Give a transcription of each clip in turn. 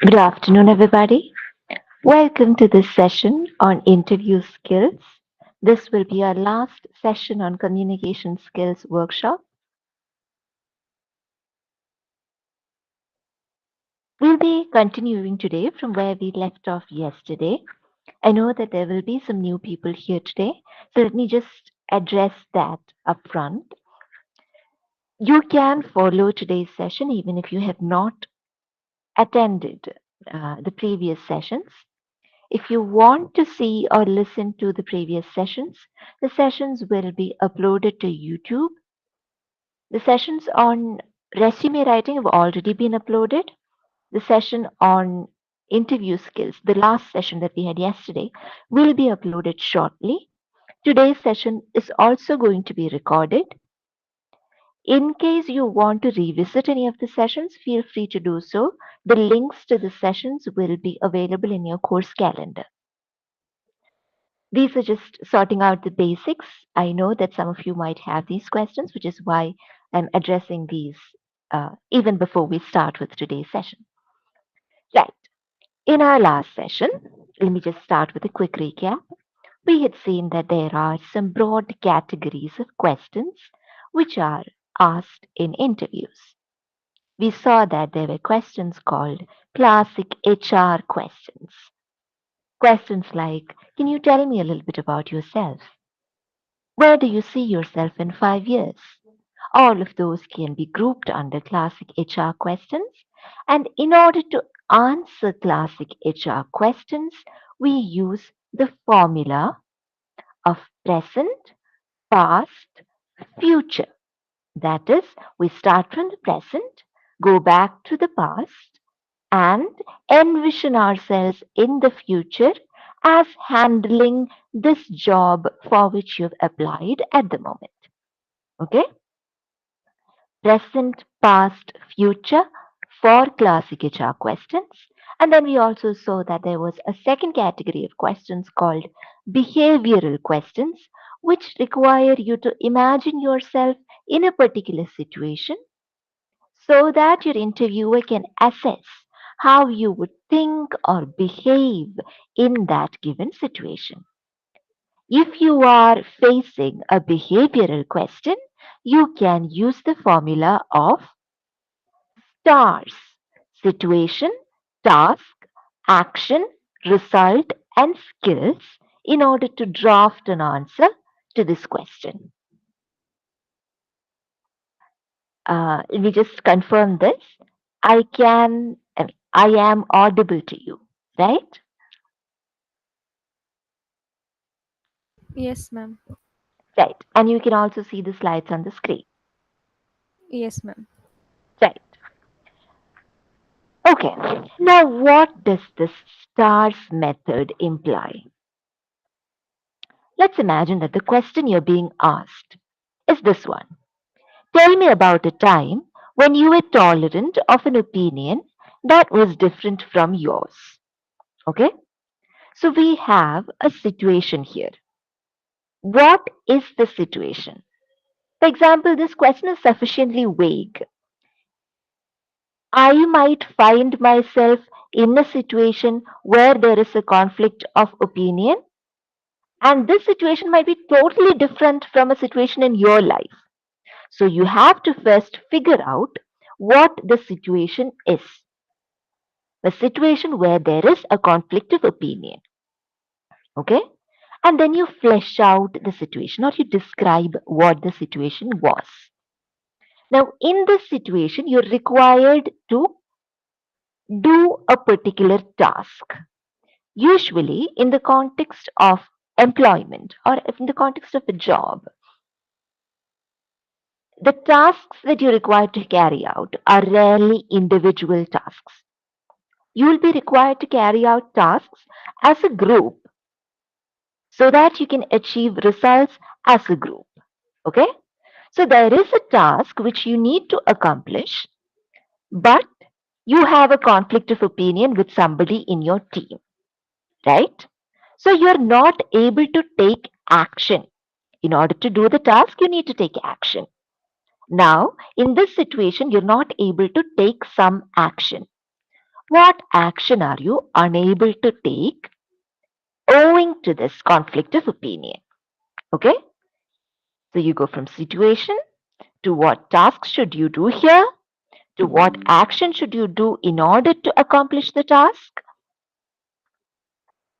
Good afternoon, everybody. Welcome to this session on interview skills. This will be our last session on communication skills workshop. We'll be continuing today from where we left off yesterday. I know that there will be some new people here today, so let me just address that upfront. You can follow today's session even if you have not attended the previous sessions. If you want to see or listen to the previous sessions, the sessions will be uploaded to YouTube. The sessions on resume writing have already been uploaded. The session on interview skills, the last session that we had yesterday, will be uploaded shortly. Today's session is also going to be recorded. In case you want to revisit any of the sessions, feel free to do so. The links to the sessions will be available in your course calendar. These are just sorting out the basics. I know that some of you might have these questions, which is why I'm addressing these even before we start with today's session. Right. In our last session, let me just start with a quick recap. We had seen that there are some broad categories of questions which are asked in interviews. We saw that there were questions called classic HR questions. Questions like, can you tell me a little bit about yourself? Where do you see yourself in 5 years? All of those can be grouped under classic HR questions. And in order to answer classic HR questions, we use the formula of present, past, future. That is, we start from the present, go back to the past, and envision ourselves in the future as handling this job for which you've applied at the moment. Okay? Present, past, future for classic HR questions. And then we also saw that there was a second category of questions called behavioral questions, which require you to imagine yourself in a particular situation so that your interviewer can assess how you would think or behave in that given situation. If you are facing a behavioral question, you can use the formula of STARS: situation, task, action, result, and skills in order to draft an answer to this question. We just confirm this. I am audible to you, right? Yes, ma'am. Right. And you can also see the slides on the screen. Yes, ma'am. Right. Okay. Now, what does this STARS method imply? Let's imagine that the question you're being asked is this one. Tell me about a time when you were tolerant of an opinion that was different from yours. Okay? So we have a situation here. What is the situation? For example, this question is sufficiently vague. I might find myself in a situation where there is a conflict of opinion, and this situation might be totally different from a situation in your life. So you have to first figure out what the situation is. A situation where there is a conflict of opinion. Okay? And then you flesh out the situation or you describe what the situation was. Now, in this situation, you're required to do a particular task, usually in the context of employment or in the context of a job. The tasks that you're required to carry out are rarely individual tasks. You will be required to carry out tasks as a group so that you can achieve results as a group. Okay? So there is a task which you need to accomplish, but you have a conflict of opinion with somebody in your team, right? So you're not able to take action. In order to do the task, you need to take action. Now, in this situation, you're not able to take some action. What action are you unable to take owing to this conflict of opinion? Okay, so you go from situation to what task should you do here, to what action should you do in order to accomplish the task,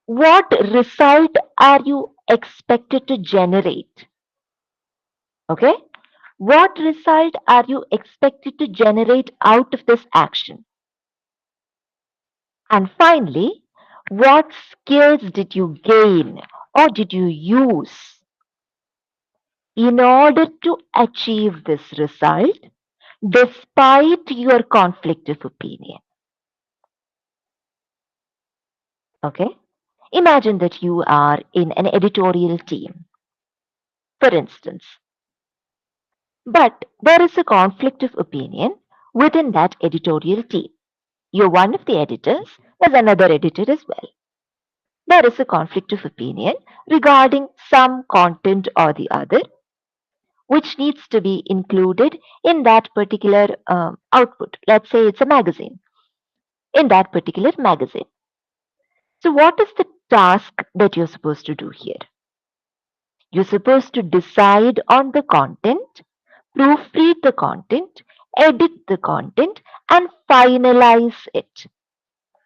what result are you expected to generate? Okay, what result are you expected to generate out of this action? And finally, what skills did you gain or did you use in order to achieve this result despite your conflict of opinion? Okay, imagine that you are in an editorial team, for instance, but there is a conflict of opinion within that editorial team. You're one of the editors, there's another editor as well. There is a conflict of opinion regarding some content or the other, which needs to be included in that particular output. Let's say it's a magazine, in that particular magazine. So, what is the task that you're supposed to do here? You're supposed to decide on the content, proofread the content, edit the content, and finalize it.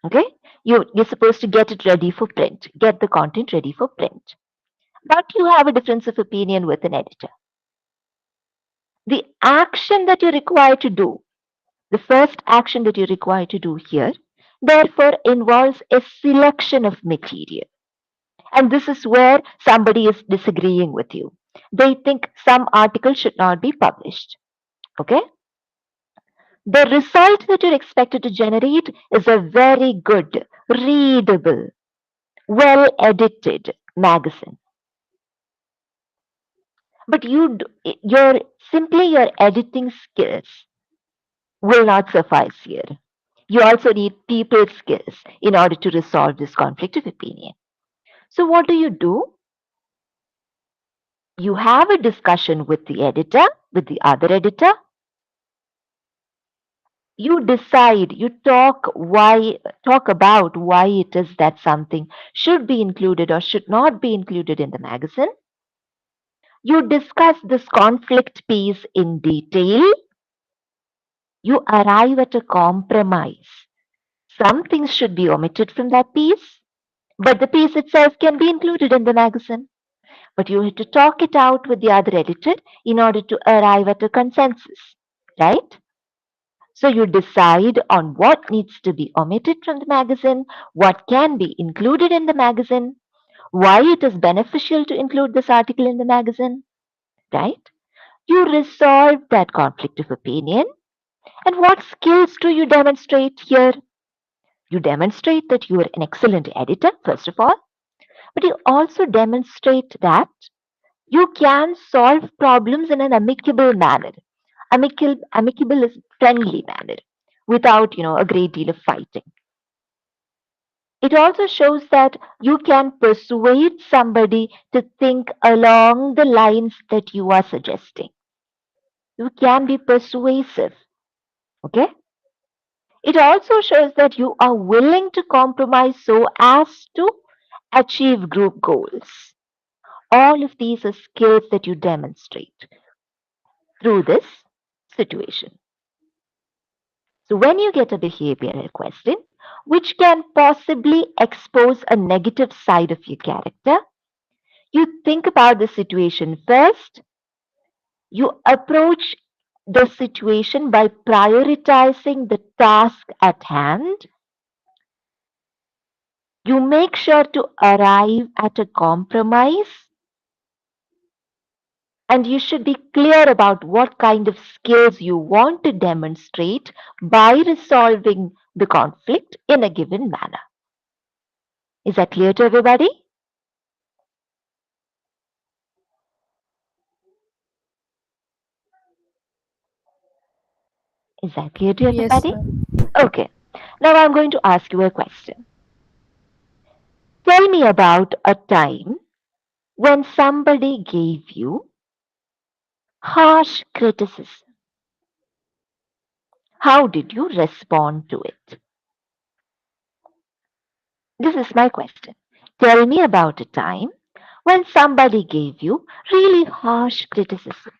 Okay? You're supposed to get it ready for print, get the content ready for print. But you have a difference of opinion with an editor. The action that you're required to do, the first action that you're required to do here, therefore involves a selection of material. And this is where somebody is disagreeing with you. They think some article should not be published. Okay? The result that you're expected to generate is a very good, readable, well edited magazine. But your editing skills will not suffice here. You also need people skills in order to resolve this conflict of opinion. So what do? You have a discussion with the editor, with the other editor. You decide, you talk about why it is that something should be included or should not be included in the magazine. You discuss this conflict piece in detail. You arrive at a compromise. Some things should be omitted from that piece, but the piece itself can be included in the magazine. But you have to talk it out with the other editor in order to arrive at a consensus, right? So you decide on what needs to be omitted from the magazine, what can be included in the magazine, why it is beneficial to include this article in the magazine, right? You resolve that conflict of opinion. And what skills do you demonstrate here? You demonstrate that you are an excellent editor, first of all, but you also demonstrate that you can solve problems in an amicable manner. Amicable is friendly manner without, a great deal of fighting. It also shows that you can persuade somebody to think along the lines that you are suggesting. You can be persuasive. Okay? It also shows that you are willing to compromise so as to achieve group goals. All of these are skills that you demonstrate through this situation. So, when you get a behavioral question which can possibly expose a negative side of your character, you think about the situation first. You approach the situation by prioritizing the task at hand. You make sure to arrive at a compromise, and you should be clear about what kind of skills you want to demonstrate by resolving the conflict in a given manner. Is that clear to everybody? Is that clear to Yes, everybody? ma'am. Okay. Now I'm going to ask you a question. Tell me about a time when somebody gave you harsh criticism. How did you respond to it? This is my question. Tell me about a time when somebody gave you really harsh criticism.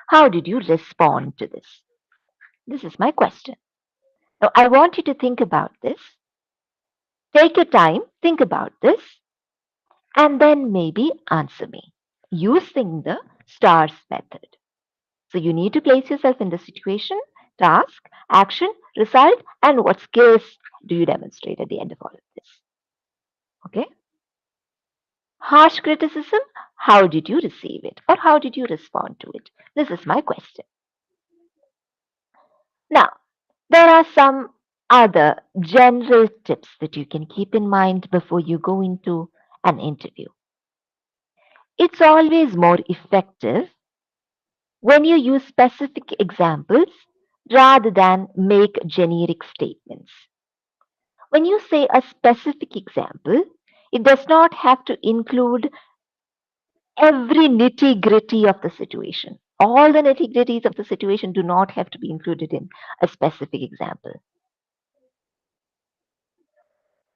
How did you respond to this? This is my question. Now, I want you to think about this. Take your time, think about this, and then maybe answer me using the STARS method. So, you need to place yourself in the situation, task, action, result, and what skills do you demonstrate at the end of all of this? Okay? Harsh criticism, how did you receive it or how did you respond to it? This is my question. Now, there are some other general tips that you can keep in mind before you go into an interview. It's always more effective when you use specific examples rather than make generic statements. When you say a specific example, it does not have to include every nitty gritty of the situation. All the nitty gritties of the situation do not have to be included in a specific example.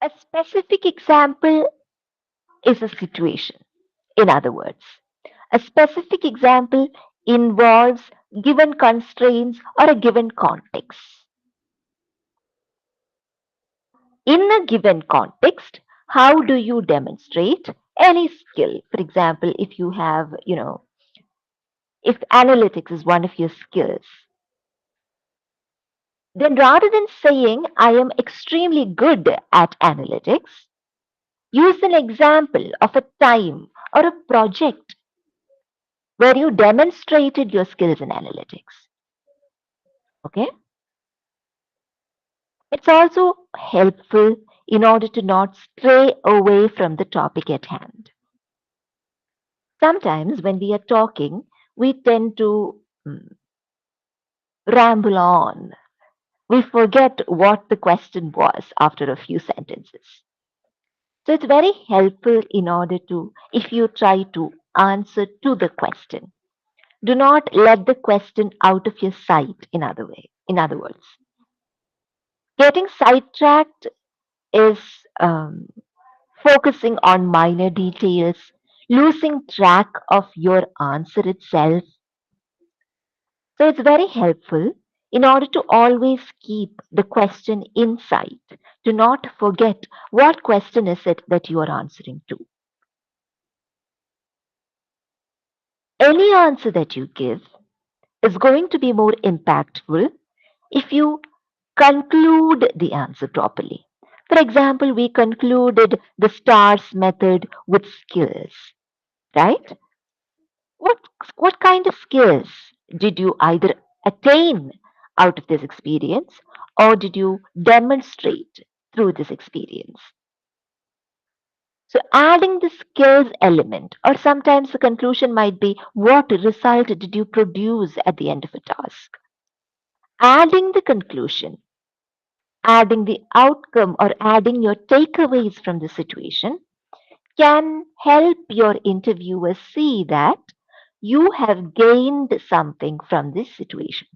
A specific example is a situation, in other words. A specific example involves given constraints or a given context. In a given context, how do you demonstrate any skill? For example, if you have, if analytics is one of your skills, then rather than saying, I am extremely good at analytics, use an example of a time or a project where you demonstrated your skills in analytics. Okay? It's also helpful in order to not stray away from the topic at hand. Sometimes when we are talking, we tend to ramble on. We forget what the question was after a few sentences. So it's very helpful in order to, if you try to answer to the question, do not let the question out of your sight, in other words. Getting sidetracked is focusing on minor details, losing track of your answer itself. So it's very helpful in order to always keep the question in sight, to not forget what question is it that you are answering to. Any answer that you give is going to be more impactful if you conclude the answer properly. For example, we concluded the STARS method with skills, right? What, what kind of skills did you either attain out of this experience or did you demonstrate through this experience? So, adding the skills element, or sometimes the conclusion might be what result did you produce at the end of a task? Adding the conclusion, adding the outcome, or adding your takeaways from the situation can help your interviewers see that you have gained something from this situation.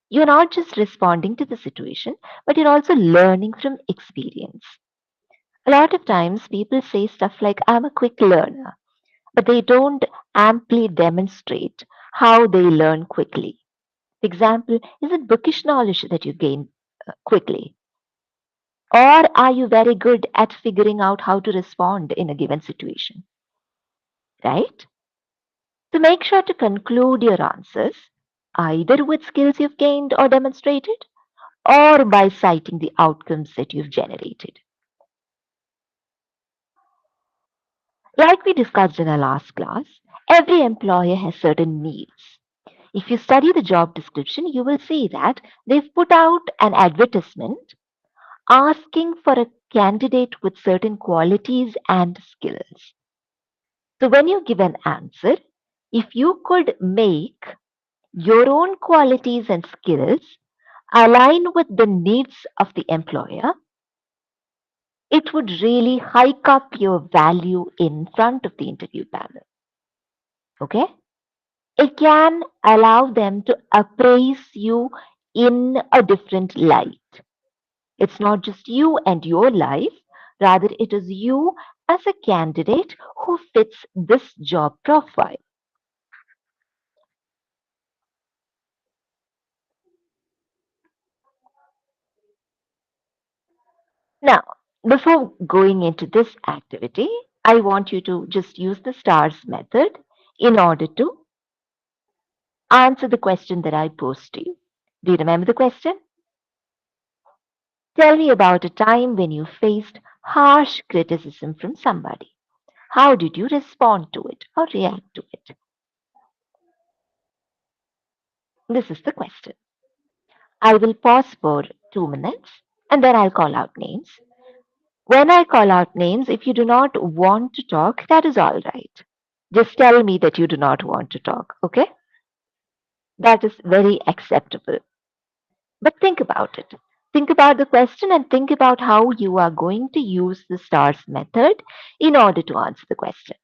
You're not just responding to the situation, but you're also learning from experience. A lot of times people say stuff like, I'm a quick learner, but they don't amply demonstrate how they learn quickly. For example, is it bookish knowledge that you gain quickly? Or are you very good at figuring out how to respond in a given situation? Right? So make sure to conclude your answers either with skills you've gained or demonstrated or by citing the outcomes that you've generated. Like we discussed in our last class, every employer has certain needs. If you study the job description, you will see that they've put out an advertisement asking for a candidate with certain qualities and skills. So when you give an answer, if you could make your own qualities and skills align with the needs of the employer, it would really hike up your value in front of the interview panel. Okay? It can allow them to appraise you in a different light. It's not just you and your life, Rather, it is you as a candidate who fits this job profile. Now, before going into this activity, I want you to just use the STARS method in order to answer the question that I posed to you. Do you remember the question? Tell me about a time when you faced harsh criticism from somebody. How did you respond to it or react to it? This is the question. I will pause for 2 minutes and then I'll call out names. When I call out names, if you do not want to talk, that is all right. Just tell me that you do not want to talk, okay? That is very acceptable. But think about it. Think about the question and think about how you are going to use the STARS method in order to answer the question.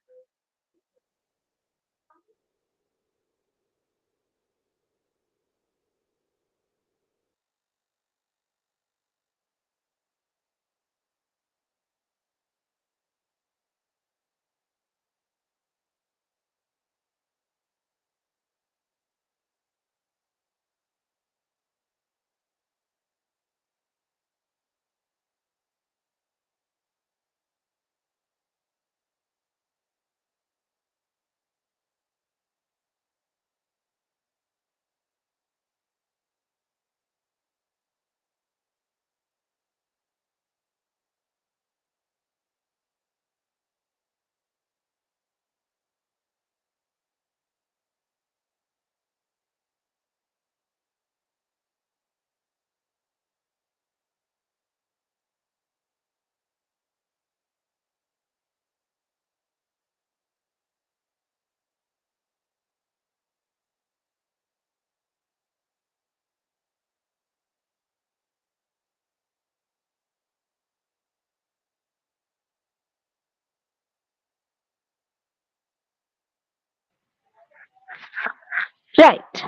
Right.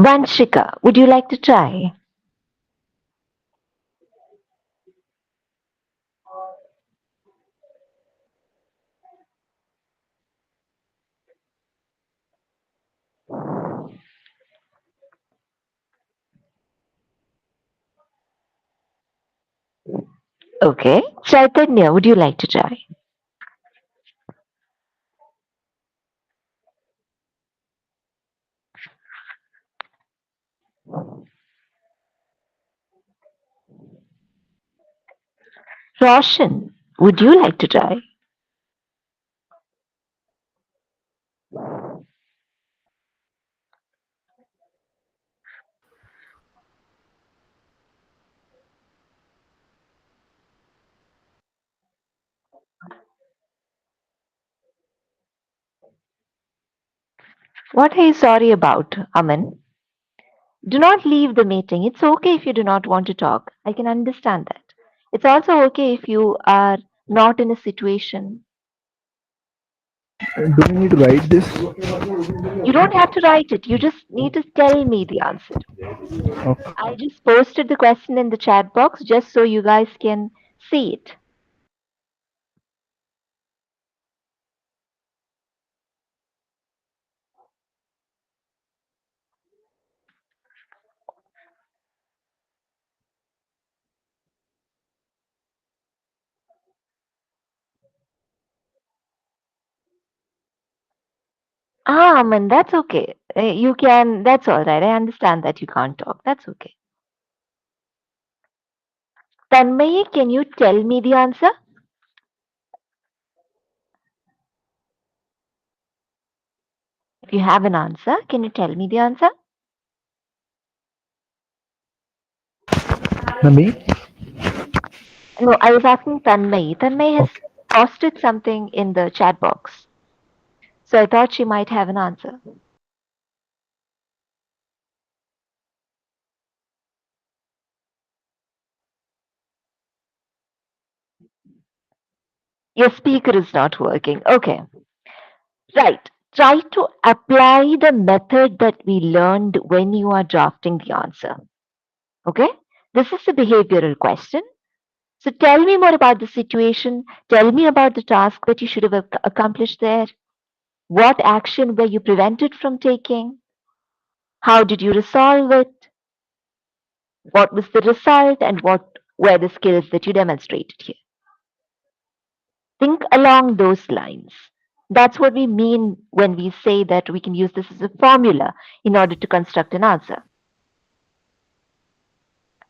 Vanshika, would you like to try? Okay. Chaitanya, would you like to try? Roshan, would you like to try? What are you sorry about, Aman? Do not leave the meeting. It's okay if you do not want to talk. I can understand that. It's also okay if you are not in a situation. Do we need to write this? You don't have to write it. You just need to tell me the answer. Okay. I just posted the question in the chat box just so you guys can see it. Ah, man, that's okay. You can, that's all right. I understand that you can't talk. That's okay. Tanmay, can you tell me the answer? If you have an answer, can you tell me the answer? Me? No, I was asking Tanmay. Tanmay has Okay. posted something in the chat box. So I thought she might have an answer. Your speaker is not working. Okay. Right. Try to apply the method that we learned when you are drafting the answer. Okay? This is a behavioral question. So tell me more about the situation. Tell me about the task that you should have accomplished there. What action were you prevented from taking? How did you resolve it? What was the result and what were the skills that you demonstrated here? Think along those lines. That's what we mean when we say that we can use this as a formula in order to construct an answer.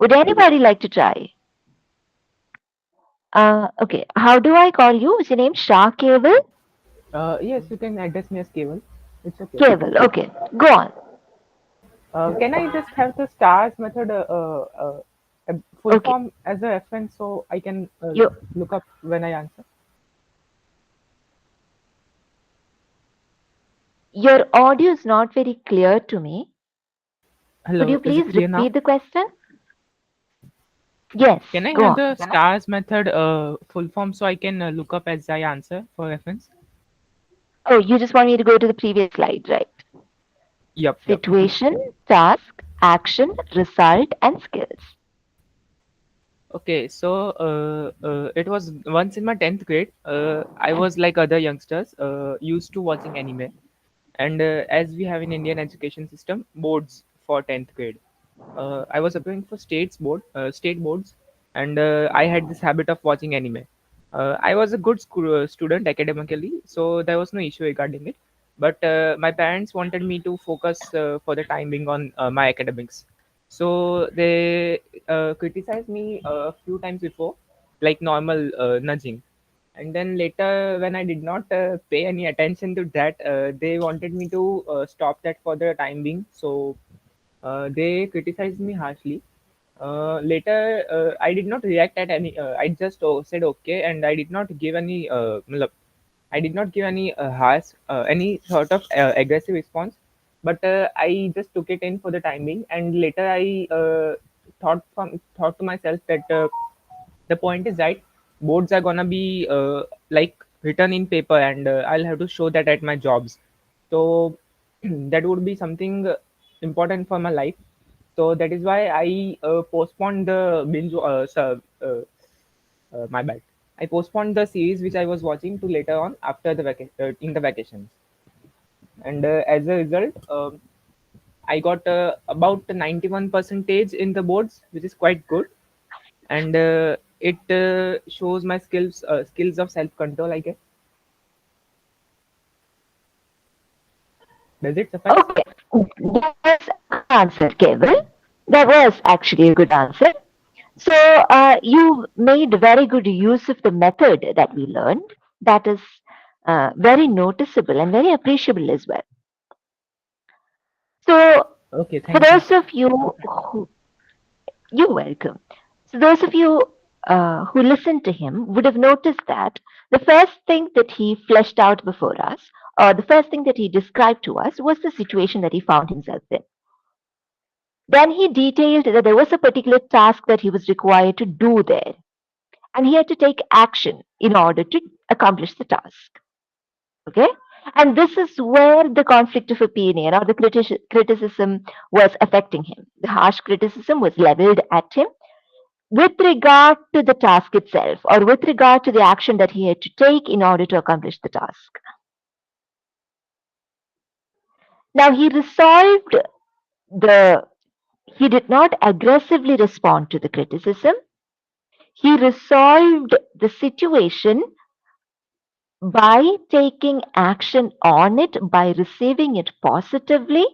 Would anybody like to try? Okay, how do I call you? Is your name Shah Keval? Yes, you can address me as Keval. It's okay. Keval, okay, go on. Can I just have the stars method full Okay, form as a reference so I can you, look up when I answer? your audio is not very clear to me. Could Hello, you is it please clear now? repeat the question? Yes, Can I go have on. the stars method full form so I can look up as I answer for reference? Oh, you just want me to go to the previous slide, right? Yep, yep. Situation, task, action, result, and skills. Okay, so it was once in my 10th grade. I was like other youngsters, used to watching anime. And as we have in Indian education system, boards for 10th grade. I was applying for state boards, and I had this habit of watching anime. I was a good student academically, so there was no issue regarding it. But my parents wanted me to focus for the time being on my academics. So they criticized me a few times before, like normal nudging. And then later, when I did not pay any attention to that, they wanted me to stop that for the time being. So they criticized me harshly. Later, I did not react at any. I just said okay, and I did not give any. I did not give any harsh, any sort of aggressive response. But I just took it in for the time being, and later I thought to myself that the point is right. Boards are gonna be like written in paper, and I'll have to show that at my jobs. So that would be something important for my life. So that is why I postponed the binge. My bad. I postponed the series which I was watching to later on after the in the vacations. And as a result, I got about 91 percentage in the boards, which is quite good. And it shows my skills of self control, I guess. Does it suffice? Okay, that was an answer, Keval. That was actually a good answer. So you made very good use of the method that we learned. That is very noticeable and very appreciable as well. So Okay, for thank you. those of you who, you're welcome. So those of you who listened to him would have noticed that the first thing that he fleshed out before us, or the first thing that he described to us, was the situation that he found himself in. Then he detailed that there was a particular task that he was required to do there, and he had to take action in order to accomplish the task. Okay? And this is where the conflict of opinion or the criticism was affecting him. The harsh criticism was leveled at him with regard to the task itself or with regard to the action that he had to take in order to accomplish the task. Now he did not aggressively respond to the criticism. He resolved the situation by taking action on it, by receiving it positively.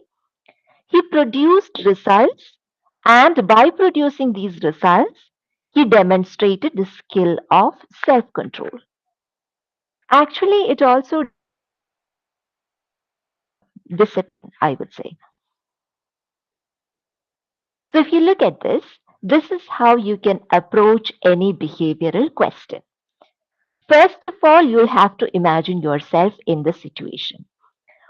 He produced results, and by producing these results, he demonstrated the skill of self control. Actually, it also discipline, I would say. So, if you look at this is how you can approach any behavioral question. First of all, you'll have to imagine yourself in the situation.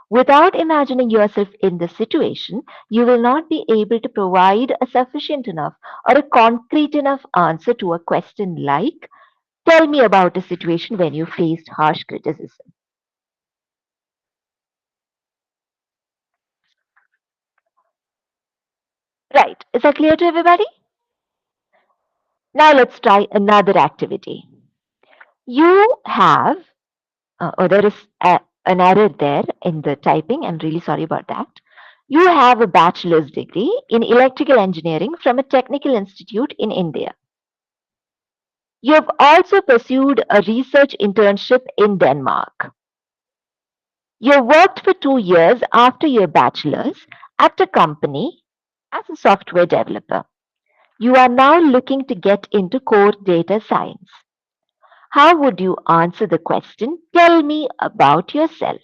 Without imagining yourself in the situation, you will not be able to provide a sufficient enough or a concrete enough answer to a question like, tell me about a situation when you faced harsh criticism. Right. Is that clear to everybody? Now let's try another activity. You have, there is an error there in the typing. I'm really sorry about that. You have a bachelor's degree in electrical engineering from a technical institute in India. You have also pursued a research internship in Denmark. You worked for 2 years after your bachelor's at a company as a software developer. You are now looking to get into core data science. How would you answer the question, tell me about yourself?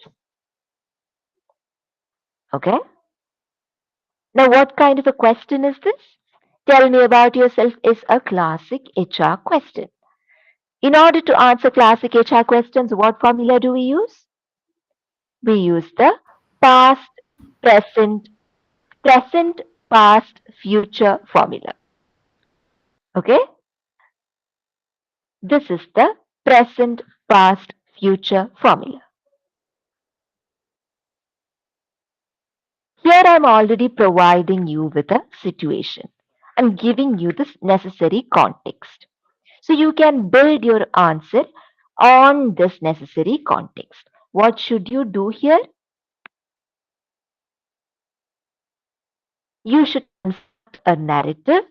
Okay. Now, what kind of a question is this? Tell me about yourself is a classic HR question. In order to answer classic HR questions, what formula do we use? We use the past, present, present, past, future formula. Okay? This is the present, past, future formula. Here I'm already providing you with a situation. I'm giving you this necessary context. So you can build your answer on this necessary context. What should you do here? You should construct a narrative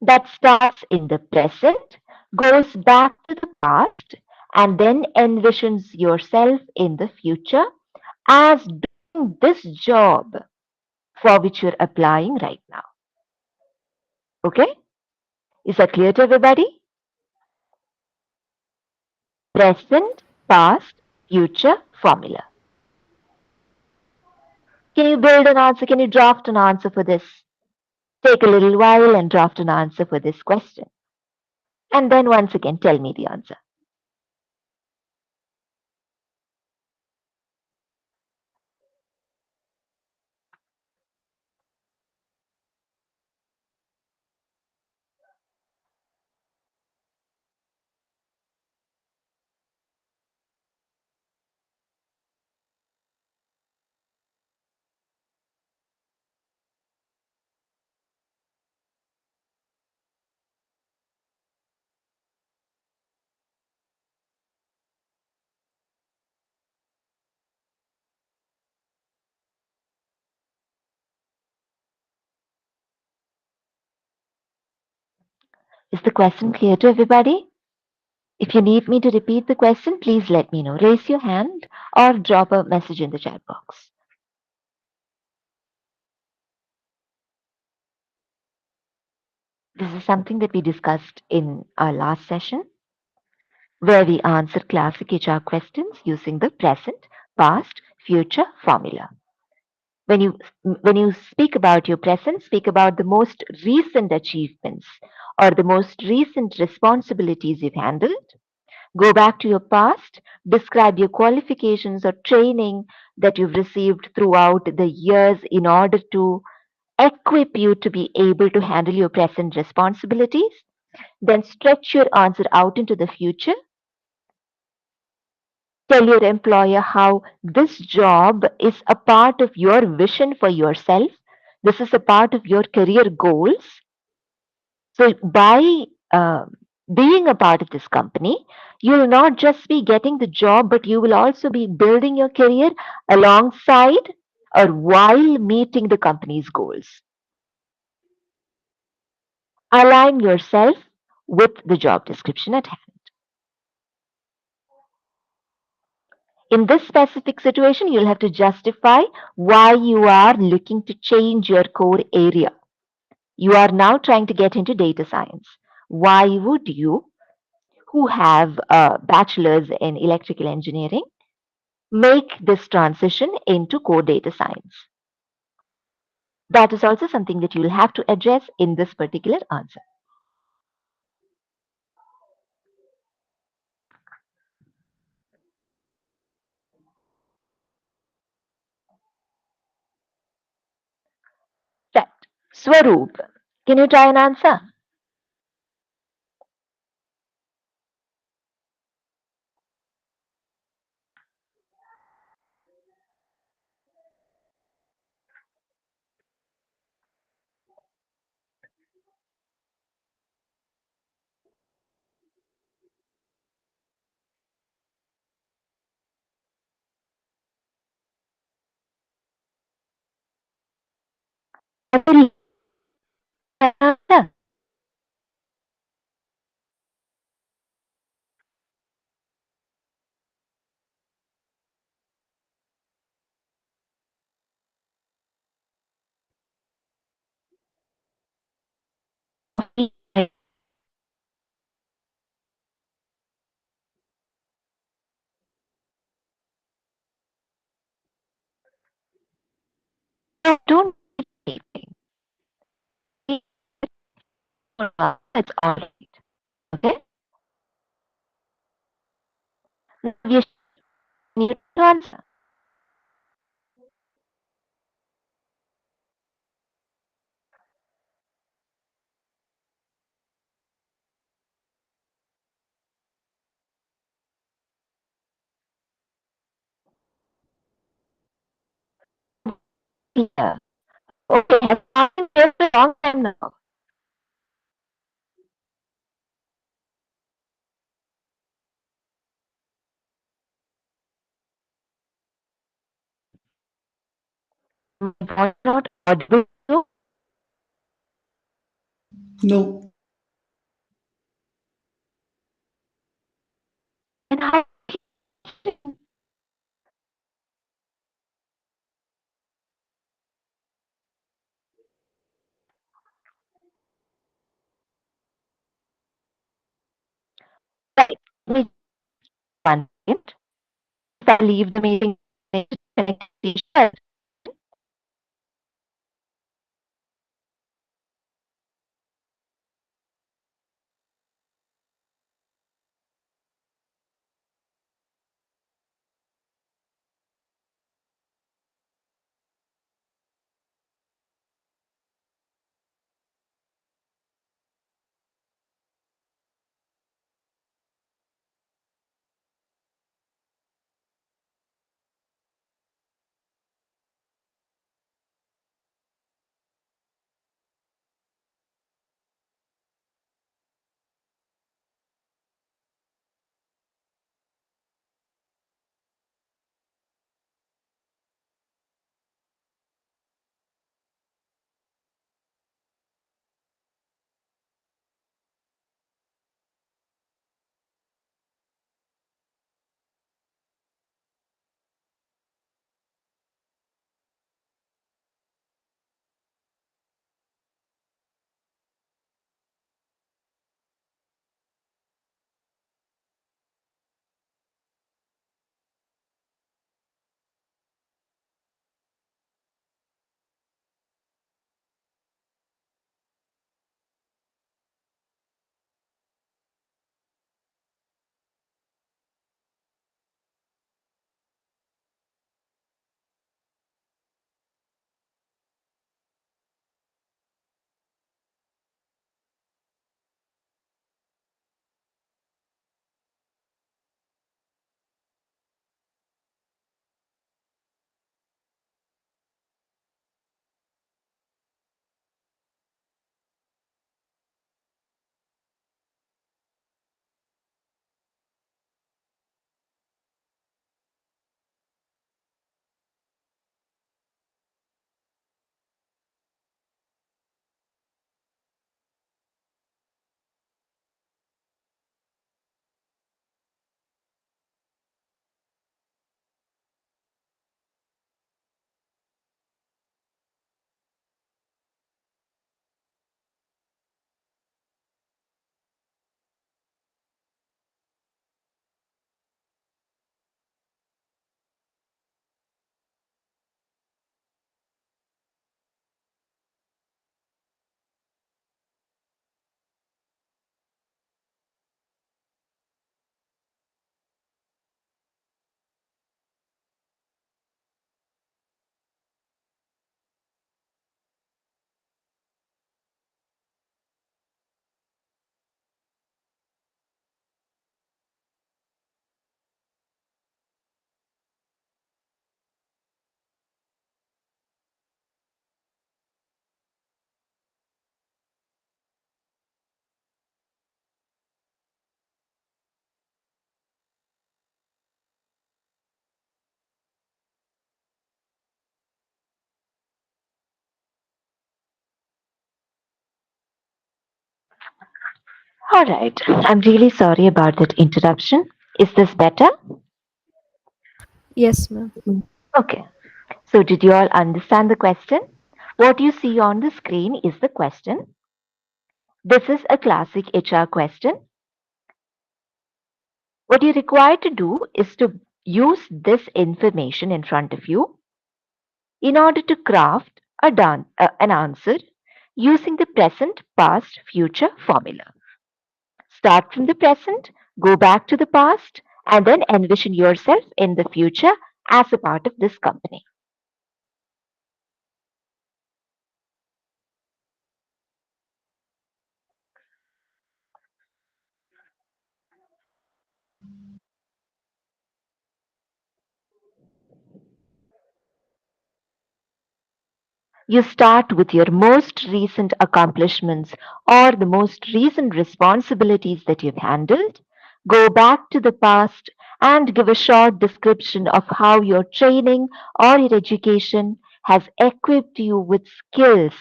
that starts in the present, goes back to the past, and then envisions yourself in the future as doing this job for which you're applying right now. Okay? Is that clear to everybody? Present, past, future formula. Can you build an answer? Can you draft an answer for this? Take a little while and draft an answer for this question. And then once again, tell me the answer. Is the question clear to everybody? If you need me to repeat the question, please let me know. Raise your hand or drop a message in the chat box. This is something that we discussed in our last session, where we answer classic HR questions using the present, past, future formula. When you speak about your present, speak about the most recent achievements or the most recent responsibilities you've handled. Go back to your past, describe your qualifications or training that you've received throughout the years in order to equip you to be able to handle your present responsibilities. Then stretch your answer out into the future. Tell your employer how this job is a part of your vision for yourself. This is a part of your career goals. So, by being a part of this company, you will not just be getting the job, but you will also be building your career alongside or while meeting the company's goals. Align yourself with the job description at hand. In this specific situation, you'll have to justify why you are looking to change your core area. You are now trying to get into data science. Why would you, who have a bachelor's in electrical engineering, make this transition into core data science? That is also something that you will have to address in this particular answer. Right. Swaroop, can you try an answer? I will answer. Don't say anything. It's all right. Okay? Now you need to answer. Here. Okay, has happened here for a long time now. My voice not audible to you, No, and how right. Wait one second. If I leave the meeting, All right. I'm really sorry about that interruption. Is this better? Yes, ma'am. Okay. So, did you all understand the question? What you see on the screen is the question. This is a classic HR question. What you require to do is to use this information in front of you in order to craft an answer using the present, past, future formula. Start from the present, go back to the past, and then envision yourself in the future as a part of this company. You start with your most recent accomplishments or the most recent responsibilities that you've handled. Go back to the past and give a short description of how your training or your education has equipped you with skills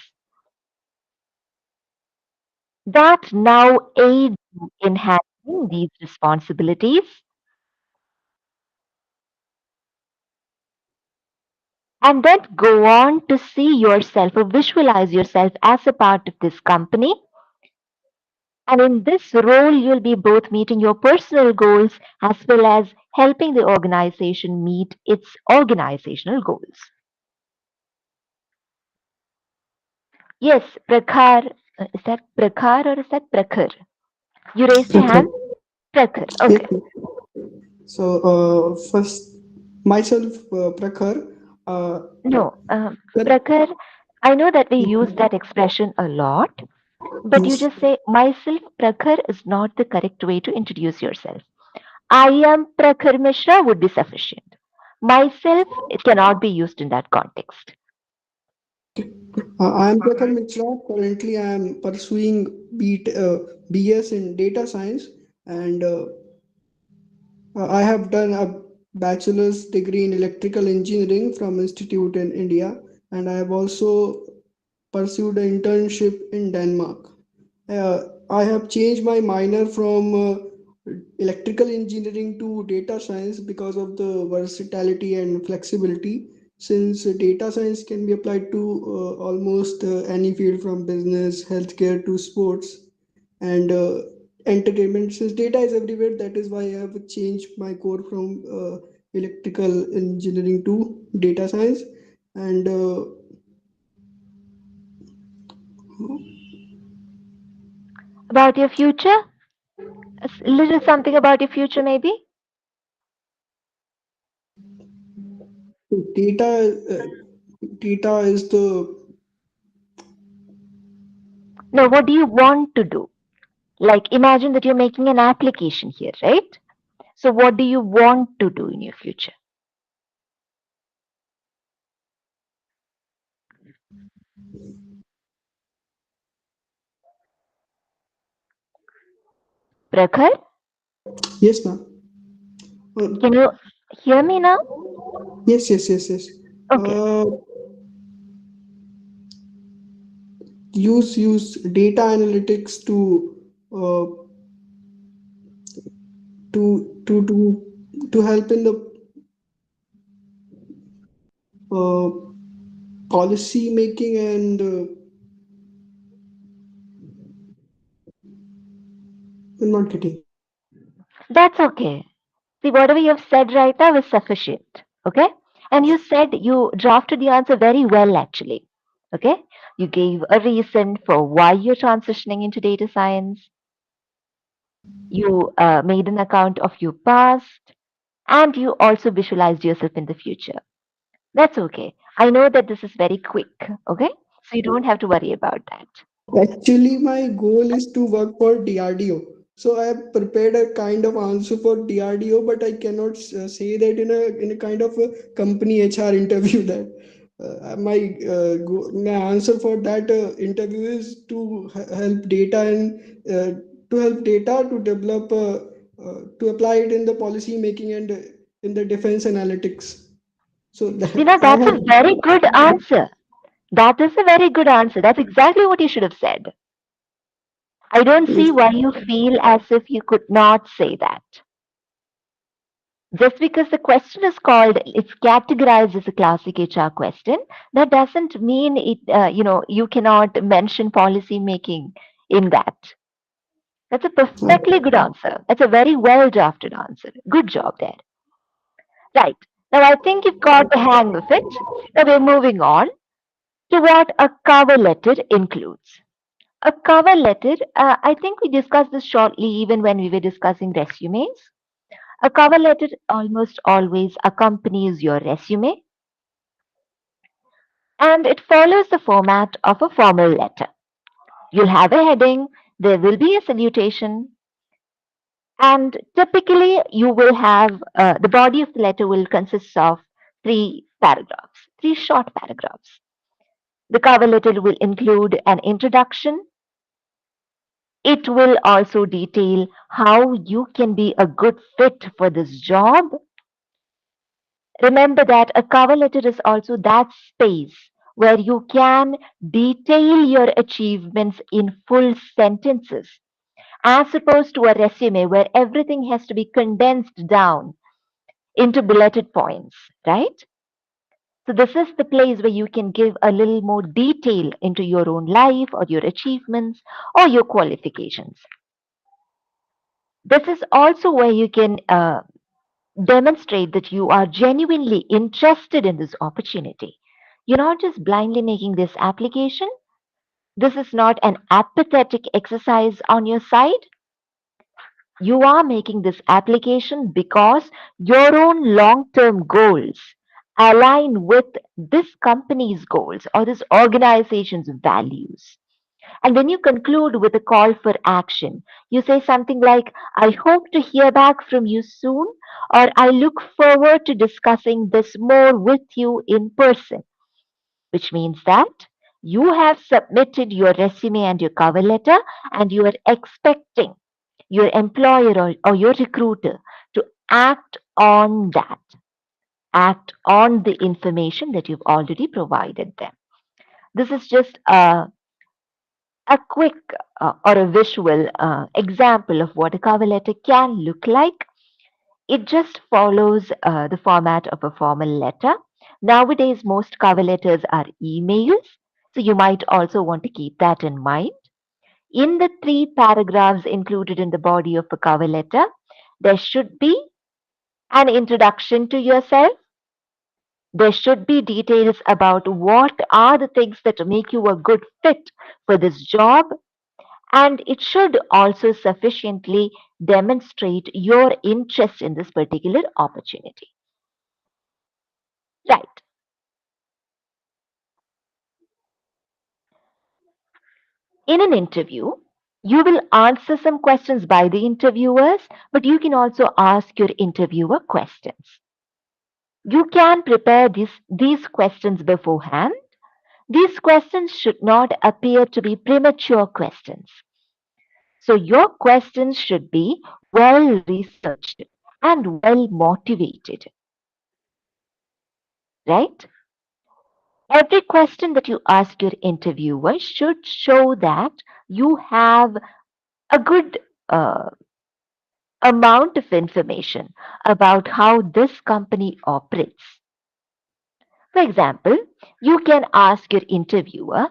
that now aid you in handling these responsibilities. And then go on to see yourself or visualize yourself as a part of this company. And in this role, you'll be both meeting your personal goals as well as helping the organization meet its organizational goals. Yes, Prakhar. Is that Prakhar or is that Prakhar? You raised your Prakhar. hand? Prakhar. Yes. Okay. So, first, myself, Prakhar. No, That, Prakhar, I know that we use that expression a lot, but you yes. just say, myself, Prakhar is not the correct way to introduce yourself. I am Prakhar Mishra would be sufficient. Myself, it cannot be used in that context. I am Prakhar Mitra. Currently, I am pursuing BS in data science, and I have done a bachelor's degree in electrical engineering from Institute in India, and I have also pursued an internship in Denmark. I have changed my minor from electrical engineering to data science because of the versatility and flexibility. Since data science can be applied to almost any field from business, healthcare to sports and entertainment. Since data is everywhere, that is why I have changed my core from electrical engineering to data science. And About your future? A little something about your future, maybe? data, uh, data is the No, what do you want to do? Like, imagine that you're making an application here, right? So, what do you want to do in your future? Prakhar, yes, ma'am. Uh, can you hear me now? yes. Okay. Uh, use data analytics uh, to to to to help in the uh, policy making and in marketing. That's okay. See, whatever you have said right now is sufficient. Okay? And you said you drafted the answer very well, actually. Okay? You gave a reason for why you're transitioning into data science. You made an account of your past, and you also visualized yourself in the future. That's okay. I know that this is very quick. Okay? So you don't have to worry about that. Actually, my goal is to work for DRDO. So I have prepared a kind of answer for DRDO, but I cannot say that in a kind of a company HR interview that my answer for that interview is to help data and to help data to develop to apply it in the policy making and in the defense analytics. So You know, that I that's have a very good answer. That is a very good answer. That's exactly what you should have said. I don't see Yes. why you feel as if you could not say that. Just because the question is called, it's categorized as a classic HR question, that doesn't mean you cannot mention policy making in that. That's a perfectly good answer. That's a very well drafted answer. Good job there. Right. Now I think you've got the hang of it. Now we're moving on to what a cover letter includes. A cover letter, I think we discussed this shortly even when we were discussing resumes. A cover letter almost always accompanies your resume and it follows the format of a formal letter. You'll have a heading, there will be a salutation, and typically you will have the body of the letter will consist of three paragraphs, three short paragraphs. The cover letter will include an introduction. It will also detail how you can be a good fit for this job. Remember that a cover letter is also that space where you can detail your achievements in full sentences, as opposed to a resume where everything has to be condensed down into bulleted points, right? So, this is the place where you can give a little more detail into your own life or your achievements or your qualifications. This is also where you can demonstrate that you are genuinely interested in this opportunity. You're not just blindly making this application. This is not an apathetic exercise on your side. You are making this application because your own long term goals align with this company's goals or this organization's values. And when you conclude with a call for action, you say something like, I hope to hear back from you soon, or I look forward to discussing this more with you in person, which means that you have submitted your resume and your cover letter, and you are expecting your employer or your recruiter to act on that, act on the information that you've already provided them. This is just a quick or a visual example of what a cover letter can look like. It just follows the format of a formal letter. Nowadays, most cover letters are emails, so you might also want to keep that in mind. In the three paragraphs included in the body of a cover letter, there should be an introduction to yourself. There should be details about what are the things that make you a good fit for this job, and it should also sufficiently demonstrate your interest in this particular opportunity. Right. In an interview, you will answer some questions by the interviewers, but you can also ask your interviewer questions. You can prepare these questions beforehand. These questions should not appear to be premature questions. So your questions should be well researched and well motivated, right? Every question that you ask your interviewer should show that you have a good amount of information about how this company operates. For example, you can ask your interviewer,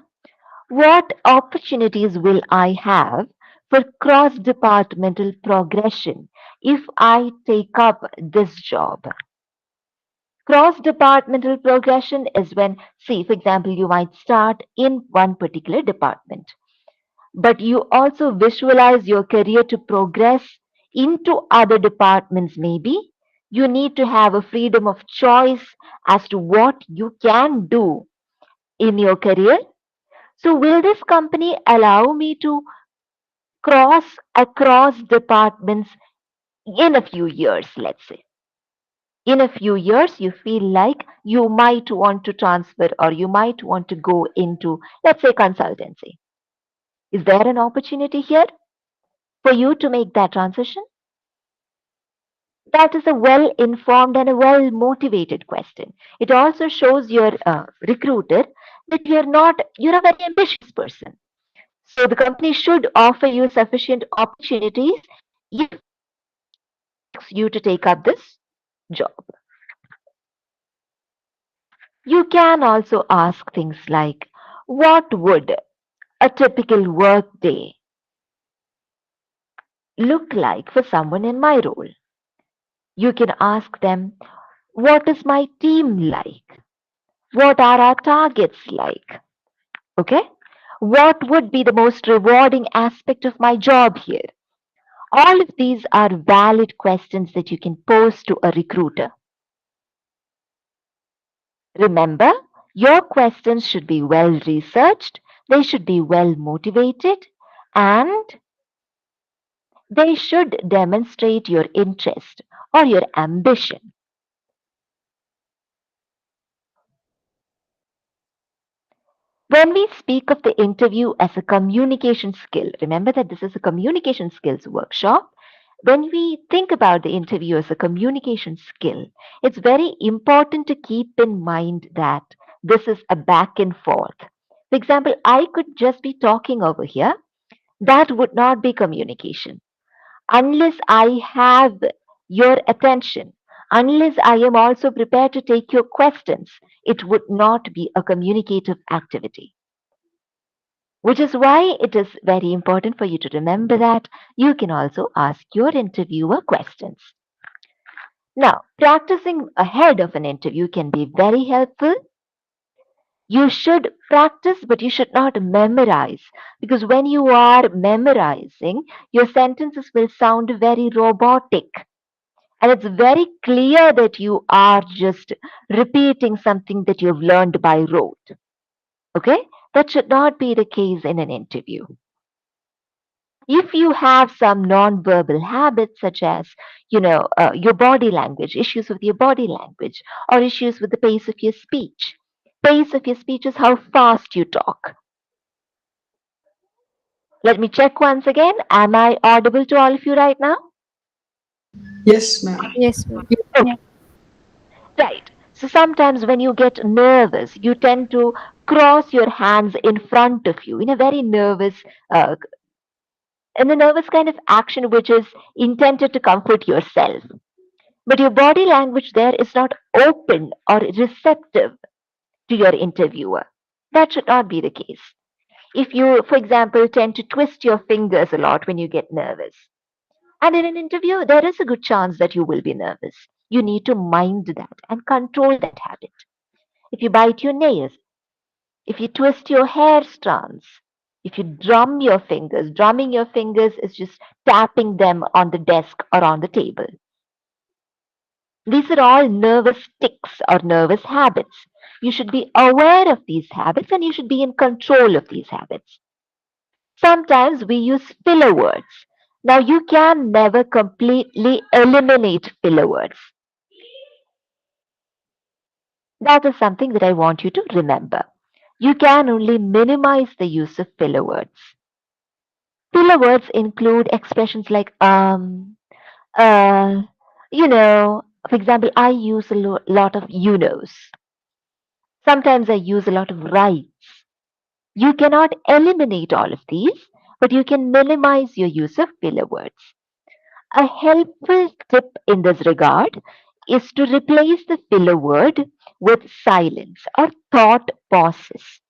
what opportunities will I have for cross departmental progression if I take up this job? Cross departmental progression is when, see, for example, you might start in one particular department, but you also visualize your career to progress into other departments, maybe. You need to have a freedom of choice as to what you can do in your career. So, will this company allow me to cross across departments in a few years, let's say? In a few years, you feel like you might want to transfer or you might want to go into, let's say, consultancy. Is there an opportunity here for you to make that transition? That is a well informed and a well motivated question. It also shows your recruiter that you're a very ambitious person. So the company should offer you sufficient opportunities if you to take up this job. You can also ask things like, what would a typical work day look like for someone in my role? You can ask them, what is my team like? What are our targets like? Okay? What would be the most rewarding aspect of my job here? All of these are valid questions that you can pose to a recruiter. Remember, your questions should be well researched, they should be well motivated, and they should demonstrate your interest or your ambition. When we speak of the interview as a communication skill, remember that this is a communication skills workshop. When we think about the interview as a communication skill, it's very important to keep in mind that this is a back and forth. For example, I could just be talking over here. That would not be communication. Unless I have your attention, unless I am also prepared to take your questions, it would not be a communicative activity. Which is why it is very important for you to remember that you can also ask your interviewer questions. Now, practicing ahead of an interview can be very helpful. You should practice, but you should not memorize, because when you are memorizing, your sentences will sound very robotic. And it's very clear that you are just repeating something that you've learned by rote. Okay? That should not be the case in an interview. If you have some non-verbal habits such as your body language, issues with your body language, or issues with the pace of your speech is how fast you talk. Let me check once again. Am I audible to all of you right now? Yes, ma'am. Yes, ma'am. Okay. Right. So sometimes when you get nervous, you tend to cross your hands in front of you in a very uh, nervous kind of action which is intended to comfort yourself. But your body language there is not open or receptive to your interviewer. That should not be the case. If you, for example, tend to twist your fingers a lot when you get nervous, and in an interview, there is a good chance that you will be nervous. You need to mind that and control that habit. If you bite your nails, if you twist your hair strands, if you drum your fingers, drumming your fingers is just tapping them on the desk or on the table. These are all nervous tics or nervous habits. You should be aware of these habits and you should be in control of these habits. Sometimes we use filler words. Now, you can never completely eliminate filler words. That is something that I want you to remember. You can only minimize the use of filler words. Filler words include expressions like uh, for example, I use a lot of knows. Sometimes I use a lot of rights. You cannot eliminate all of these, but you can minimize your use of filler words. A helpful tip in this regard is to replace the filler word with silence or thought pauses.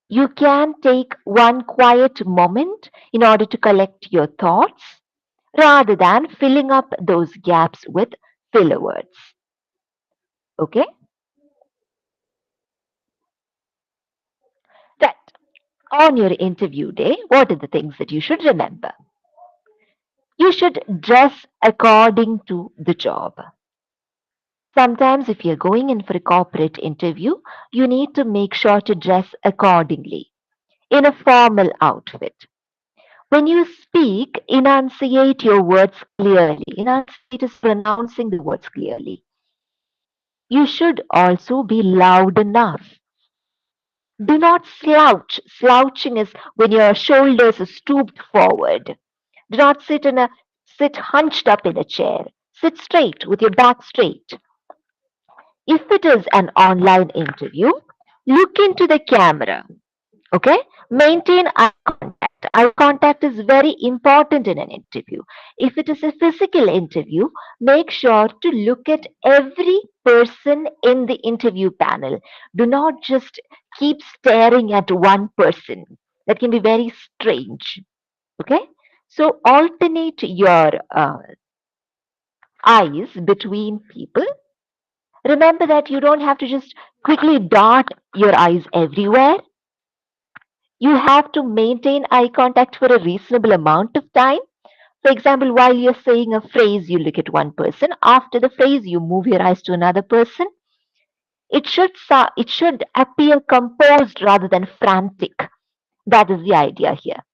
You can take one quiet moment in order to collect your thoughts rather than filling up those gaps with filler words. Okay? Right. On your interview day, what are the things that you should remember? You should dress according to the job. Sometimes, if you're going in for a corporate interview, you need to make sure to dress accordingly in a formal outfit. When you speak, enunciate your words clearly. Enunciate is pronouncing the words clearly. You should also be loud enough. Do not slouch. Slouching is when your shoulders are stooped forward. Do not sit hunched up in a chair. Sit straight with your back straight. If it is an online interview, look into the camera. Okay? Maintain eye contact. Eye contact is very important in an interview. If it is a physical interview, make sure to look at every person in the interview panel. Do not just keep staring at one person. That can be very strange. Okay? So alternate your eyes between people. Remember that you don't have to just quickly dart your eyes everywhere. You have to maintain eye contact for a reasonable amount of time. For example, while you're saying a phrase, you look at one person. After the phrase, you move your eyes to another person. It should appear composed rather than frantic. That is the idea here.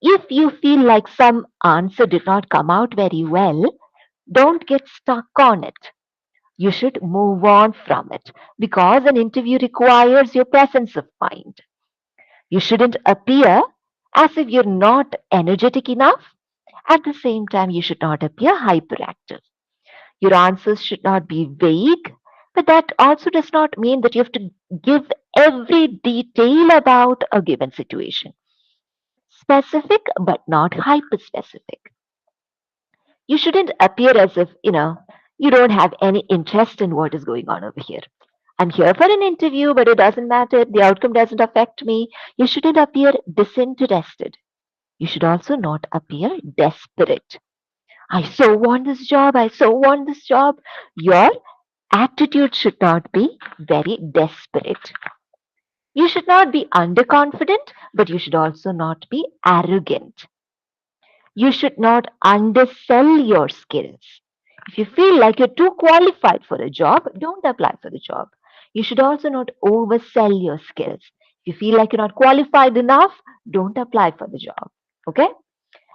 If you feel like some answer did not come out very well, don't get stuck on it. You should move on from it because an interview requires your presence of mind. You shouldn't appear as if you're not energetic enough. At the same time, you should not appear hyperactive. Your answers should not be vague, but that also does not mean that you have to give every detail about a given situation. Specific, but not hyper specific. You shouldn't appear as if, you don't have any interest in what is going on over here. I'm here for an interview, but it doesn't matter. The outcome doesn't affect me. You shouldn't appear disinterested. You should also not appear desperate. I so want this job. I so want this job. Your attitude should not be very desperate. You should not be underconfident, but you should also not be arrogant. You should not undersell your skills. If you feel like you're too qualified for a job, don't apply for the job. You should also not oversell your skills. If you feel like you're not qualified enough, don't apply for the job. Okay?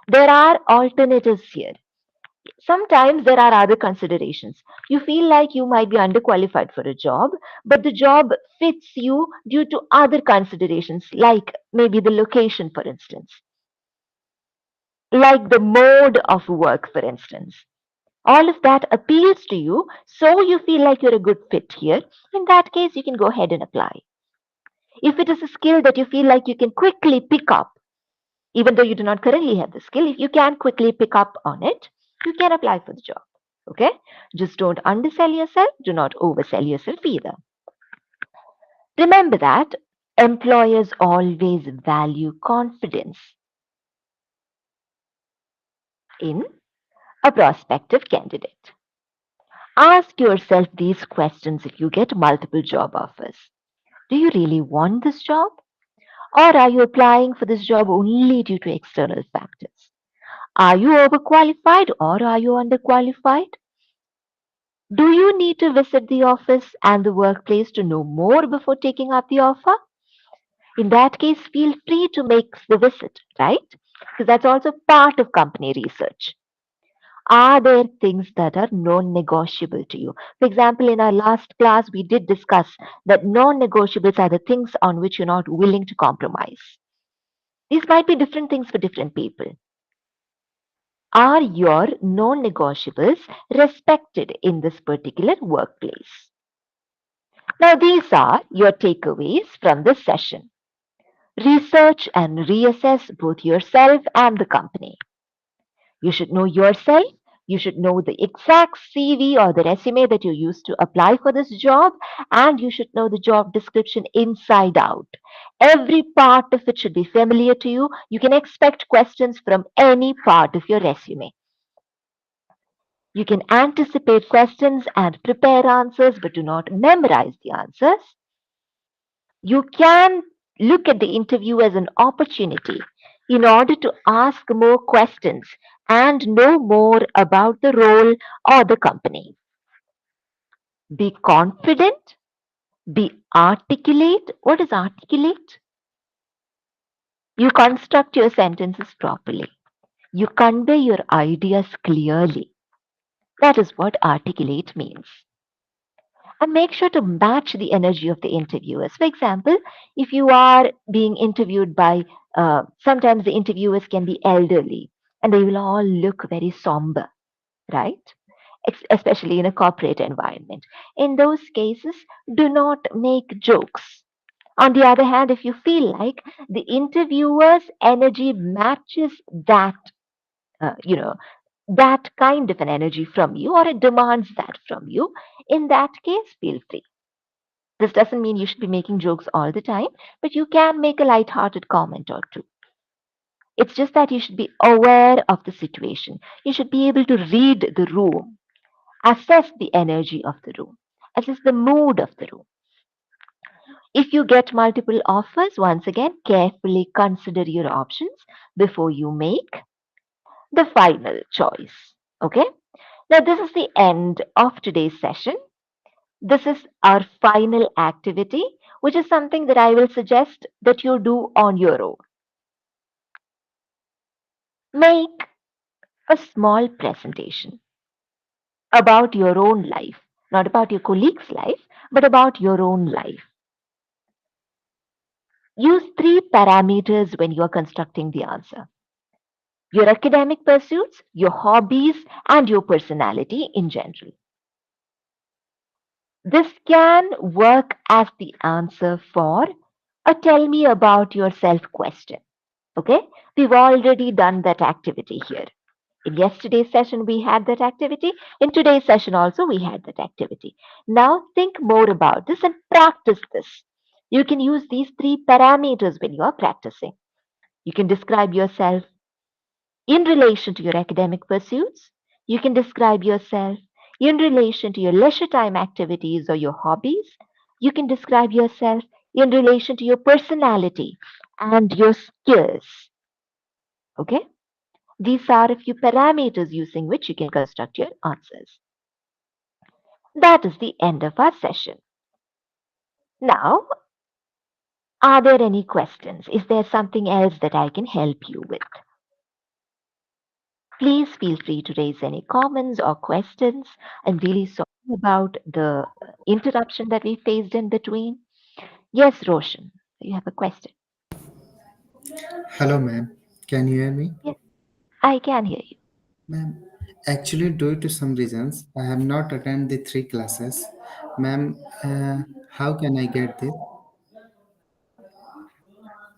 There are alternatives here. Sometimes there are other considerations. You feel like you might be underqualified for a job, but the job fits you due to other considerations, like maybe the location, for instance, like the mode of work, for instance. All of that appeals to you, so you feel like you're a good fit here. In that case, you can go ahead and apply. If it is a skill that you feel like you can quickly pick up, even though you do not currently have the skill, if you can quickly pick up on it, you can apply for the job. Okay? Just don't undersell yourself, do not oversell yourself either. Remember that employers always value confidence in a prospective candidate. Ask yourself these questions if you get multiple job offers. Do you really want this job? Or are you applying for this job only due to external factors? Are you overqualified or are you underqualified? Do you need to visit the office and the workplace to know more before taking up the offer? In that case, feel free to make the visit, right? Because that's also part of company research. Are there things that are non-negotiable to you? For example, in our last class, we did discuss that non-negotiables are the things on which you're not willing to compromise. These might be different things for different people. Are your non-negotiables respected in this particular workplace? Now, these are your takeaways from this session. Research and reassess both yourself and the company. You should know yourself. You should know the exact CV or the resume that you used to apply for this job, and you should know the job description inside out. Every part of it should be familiar to you. You can expect questions from any part of your resume. You can anticipate questions and prepare answers, but do not memorize the answers. You can look at the interview as an opportunity in order to ask more questions and know more about the role or the company. Be confident, be articulate. What is articulate? You construct your sentences properly. You convey your ideas clearly. That is what articulate means. And make sure to match the energy of the interviewers. For example, if you are being interviewed by, sometimes the interviewers can be elderly and they will all look very somber, right? Especially in a corporate environment. In those cases, do not make jokes. On the other hand, if you feel like the interviewer's energy matches that, you know, that kind of an energy from you, or it demands that from you, in that case, feel free. This doesn't mean you should be making jokes all the time, but you can make a light-hearted comment or two. It's just that you should be aware of the situation. You should be able to read the room, assess the energy of the room, assess the mood of the room. If you get multiple offers, once again, carefully consider your options before you make the final choice. Okay? Now, this is the end of today's session. This is our final activity, which is something that I will suggest that you do on your own. Make a small presentation about your own life, not about your colleague's life, but about your own life. Use 3 parameters when you are constructing the answer: your academic pursuits, your hobbies, and your personality in general. This can work as the answer for a tell me about yourself question. Okay, we've already done that activity here. In yesterday's session, we had that activity. In today's session, also, we had that activity. Now, think more about this and practice this. You can use these 3 parameters when you are practicing. You can describe yourself in relation to your academic pursuits. You can describe yourself in relation to your leisure time activities or your hobbies. You can describe yourself in relation to your personality and your skills. Okay? These are a few parameters using which you can construct your answers. That is the end of our session. Now, are there any questions? Is there something else that I can help you with? Please feel free to raise any comments or questions. I'm really sorry about the interruption that we faced in between. Yes, Roshan, you have a question. Hello, ma'am. Can you hear me? Yes, I can hear you. Ma'am, actually, due to some reasons, I have not attended the 3 classes. Ma'am, how can I get this?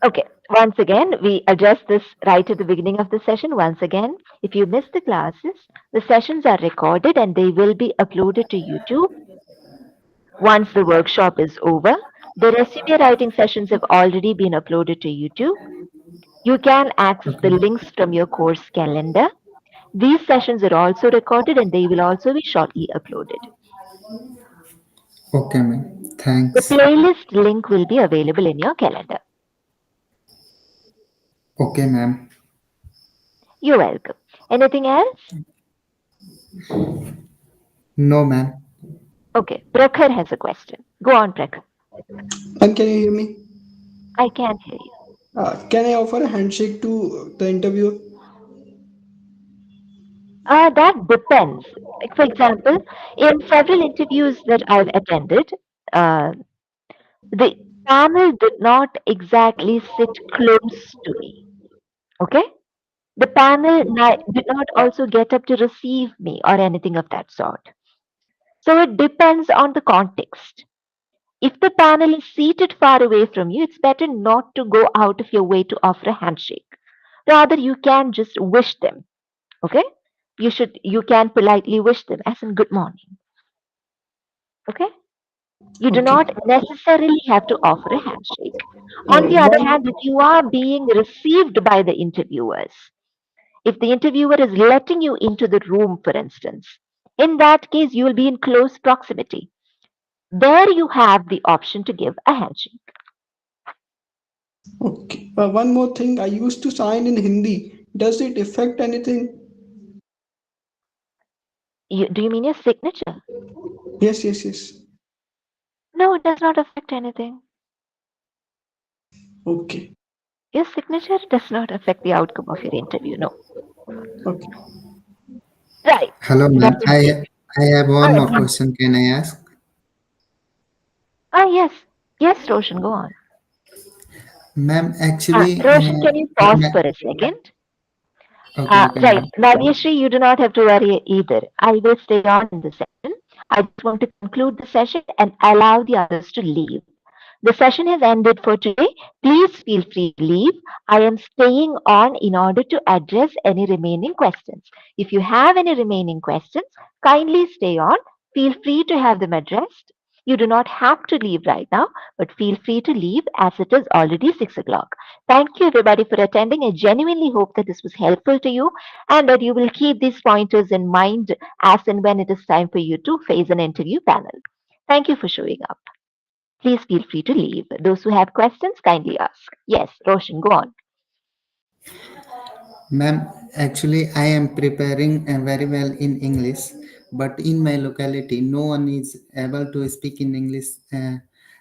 Okay, once again, we address this right at the beginning of the session. Once again, if you missed the classes, the sessions are recorded and they will be uploaded to YouTube once the workshop is over. The resume writing sessions have already been uploaded to YouTube. You can access the Okay. links from your course calendar. These sessions are also recorded and they will also be shortly uploaded. Okay, ma'am. The Thanks. playlist link will be available in your calendar. Okay, ma'am. You're welcome. Anything else? No, ma'am. Okay, Prakhar has a question. Go on, Prakhar. And can you hear me? I can hear you. Can I offer a handshake to the interviewer? That depends. Like, for example, in several interviews that I've attended, uh, the panel did not exactly sit close to me. Okay? The panel did not also get up to receive me or anything of that sort. So it depends on the context. If the panel is seated far away from you, it's better not to go out of your way to offer a handshake. Rather, you can just wish them. Okay? You can politely wish them as in good morning. Okay? You do Okay. not necessarily have to offer a handshake. On the other hand, if you are being received by the interviewers, if the interviewer is letting you into the room, for instance, in that case, you will be in close proximity. There you have the option to give a handshake. Okay. One more thing. I used to sign in Hindi. Does it affect anything? Do you mean your signature? Yes, yes, yes. No, it does not affect anything. Okay. Your signature does not affect the outcome of your interview. No. Okay. Right. Hello, ma'am. That would be. I have one more question. Can I ask? Yes. Yes, Roshan, go on. Ma'am, actually, Roshan, can you pause ma- for a second? okay, okay, Right. ma'am. Navishri, you do not have to worry either. I will stay on in the session. I just want to conclude the session and allow the others to leave. The session has ended for today. Please feel free to leave. I am staying on in order to address any remaining questions. If you have any remaining questions, kindly stay on. Feel free to have them addressed. You do not have to leave right now, but feel free to leave as it is already 6 o'clock. Thank you, everybody, for attending. I genuinely hope that this was helpful to you and that you will keep these pointers in mind as and when it is time for you to face an interview panel. Thank you for showing up. Please feel free to leave. Those who have questions, kindly ask. Yes, Roshan, go on. Ma'am, actually, I am preparing very well in English, but in my locality, no one is able to speak in English.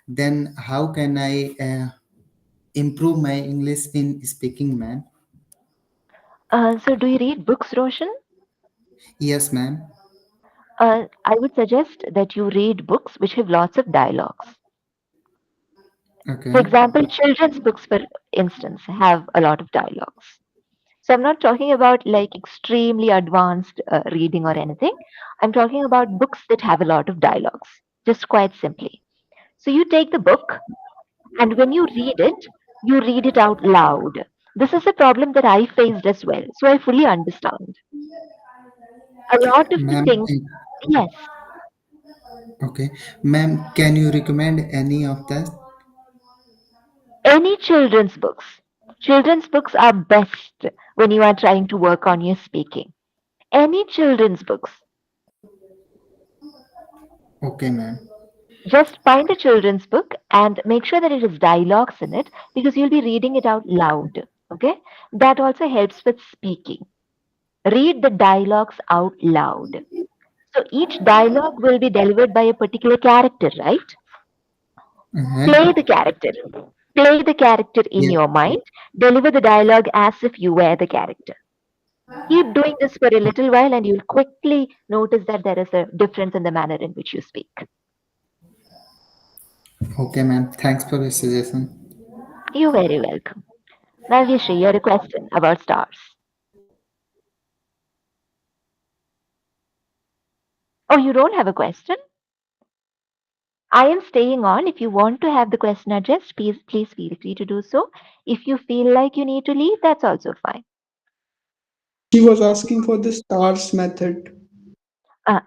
Then, how can I improve my English in speaking, ma'am? So, do you read books, Roshan? Yes, ma'am. I would suggest that you read books which have lots of dialogues. For Okay. example, children's books, for instance, have a lot of dialogues. So I'm not talking about like extremely advanced reading or anything. I'm talking about books that have a lot of dialogues, just quite simply. So you take the book, and when you read it out loud. This is a problem that I faced as well. So I fully understand. A lot of the Ma'am, things, yes, okay. Ma'am, can you recommend any of that? any children's books. Children's books are best when you are trying to work on your speaking. Any children's books. Okay, ma'am. Just find a children's book and make sure that it has dialogues in it because you'll be reading it out loud. Okay? That also helps with speaking. Read the dialogues out loud. So each dialogue will be delivered by a particular character, right? Play Uh-huh. the character. Play the character in Yes. your mind. Deliver the dialogue as if you were the character. Keep doing this for a little while and you'll quickly notice that there is a difference in the manner in which you speak. Okay, ma'am. Thanks for the suggestion. You're very welcome. Now, Yashri, you had a question about stars. Oh, you don't have a question? I am staying on. If you want to have the question addressed, please feel free to do so. If you feel like you need to leave, that's also fine. She was asking for the stars method.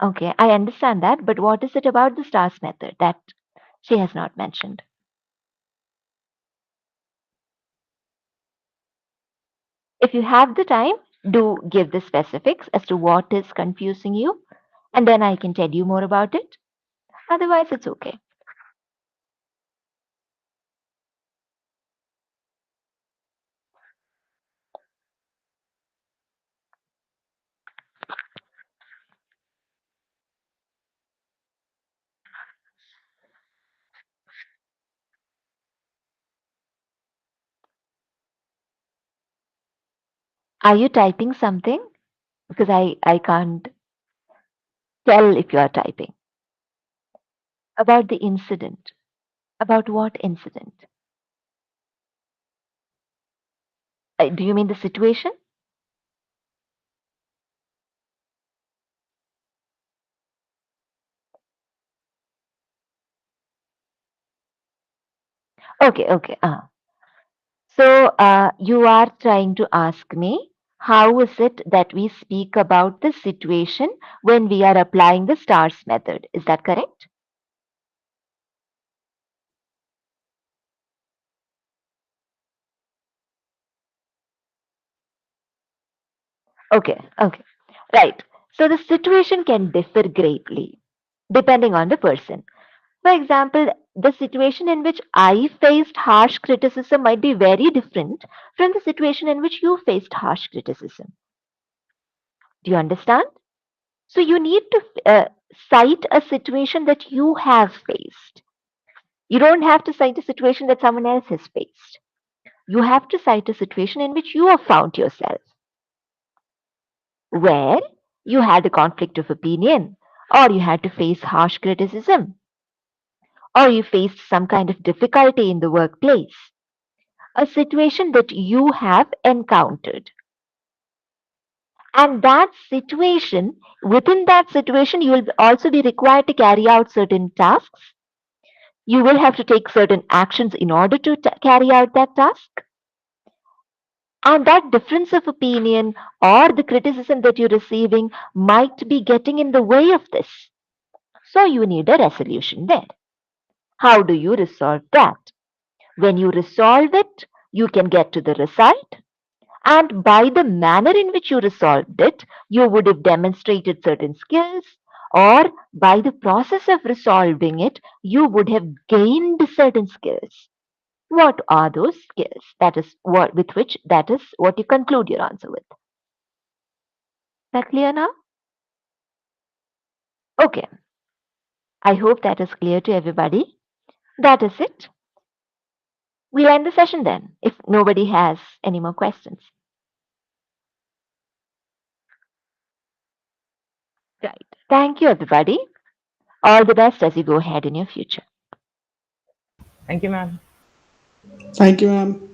Okay, I understand that, but what is it about the stars method that she has not mentioned? If you have the time, do give the specifics as to what is confusing you, and then I can tell you more about it. Otherwise, it's okay. Are you typing something? Because I can't tell if you are typing. About the incident. About what incident? Do you mean the situation? Okay, okay. So you are trying to ask me how is it that we speak about the situation when we are applying the stars method? Is that correct? Okay, okay. Right. So the situation can differ greatly depending on the person. For example, the situation in which I faced harsh criticism might be very different from the situation in which you faced harsh criticism. Do you understand? So you need to cite a situation that you have faced. You don't have to cite a situation that someone else has faced. You have to cite a situation in which you have found yourself, where you had a conflict of opinion, or you had to face harsh criticism, or you faced some kind of difficulty in the workplace, a situation that you have encountered. And that situation, within that situation, you will also be required to carry out certain tasks. You will have to take certain actions in order to carry out that task. And that difference of opinion or the criticism that you're receiving might be getting in the way of this. So you need a resolution there. How do you resolve that? When you resolve it, you can get to the result. And by the manner in which you resolved it, you would have demonstrated certain skills, or by the process of resolving it, you would have gained certain skills. What are those skills? That is what you conclude your answer with. That clear now? Okay. I hope that is clear to everybody. That is it. We'll end the session then, if nobody has any more questions. Right. Thank you, everybody. All the best as you go ahead in your future. Thank you, ma'am. Thank you, ma'am.